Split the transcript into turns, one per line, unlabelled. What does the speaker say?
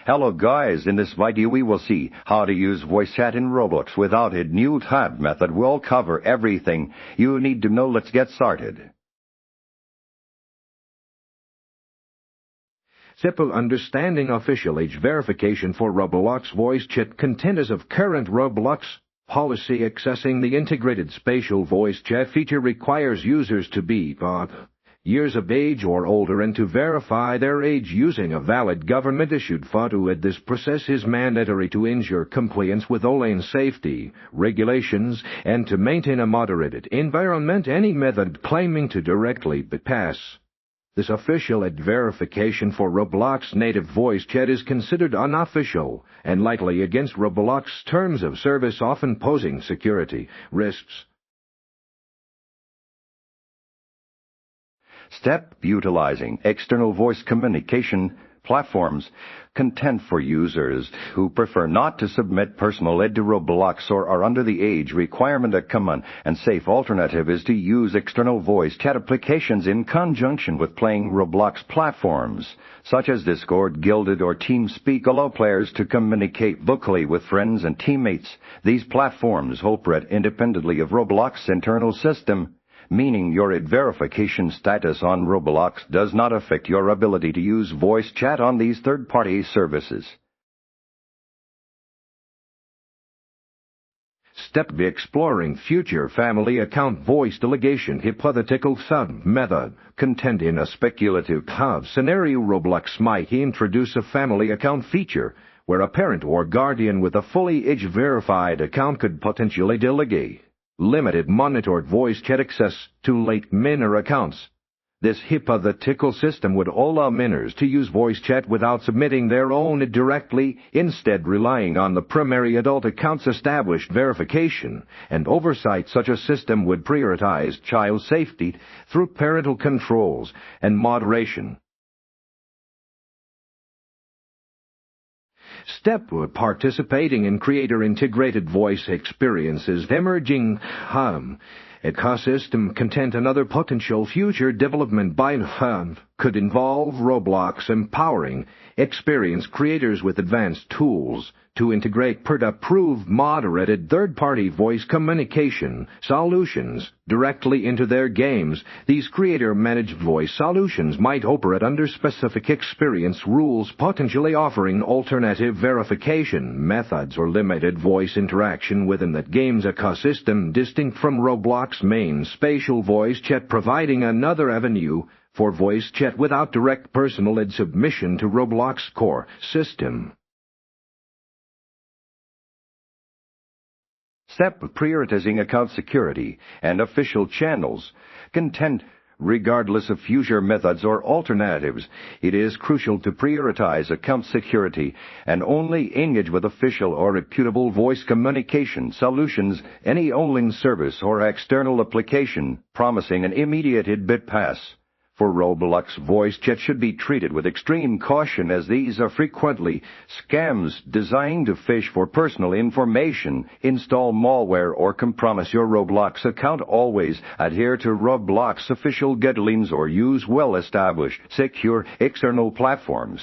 Hello guys, in this video we will see how to use voice chat in Roblox without a new tab method. We'll cover everything you need to know. Let's get started.
Simple understanding official age verification for Roblox voice chat content as of current Roblox policy accessing the integrated spatial voice chat feature requires users to be years of age or older and to verify their age using a valid government-issued photo. This process is mandatory to ensure compliance with online safety regulations and to maintain a moderated environment. Any method claiming to directly bypass this official age verification for Roblox native voice chat is considered unofficial and likely against Roblox terms of service, often posing security risks.
Step utilizing external voice communication platforms. Content for users who prefer not to submit personal data to Roblox or are under the age requirement. A common and safe alternative is to use external voice chat applications in conjunction with playing Roblox platforms, such as Discord, Guilded, or TeamSpeak. Allow players to communicate vocally with friends and teammates. These platforms operate independently of Roblox's internal system, meaning your verification status on Roblox does not affect your ability to use voice chat on these third-party services.
Step B. Exploring future family account voice delegation hypothetical sub-method. Content in a speculative scenario, Roblox might introduce a family account feature where a parent or guardian with a fully age-verified account could potentially delegate limited monitored voice chat access to late minor accounts. This hypothetical system would allow minors to use voice chat without submitting their own directly, instead relying on the primary adult account's established verification and oversight. Such a system would prioritize child safety through parental controls and moderation. Step participating in creator-integrated voice experiences. Emerging ecosystem content. Another potential future development by could involve Roblox empowering experienced creators with advanced tools to integrate approved moderated third-party voice communication solutions directly into their games. These creator-managed voice solutions might operate under specific experience rules, potentially offering alternative verification methods or limited voice interaction within that game's ecosystem, distinct from Roblox's main spatial voice chat, providing another avenue for voice chat without direct personal id submission to Roblox's core system.
Step prioritizing account security and official channels. Content regardless of future methods or alternatives. It is crucial to prioritize account security and only engage with official or reputable voice communication solutions. Any online service or external application promising an immediate bit pass for Roblox voice chat should be treated with extreme caution, as these are frequently scams designed to fish for personal information, install malware, or compromise your Roblox account. Always adhere to Roblox official guidelines or use well-established, secure external platforms.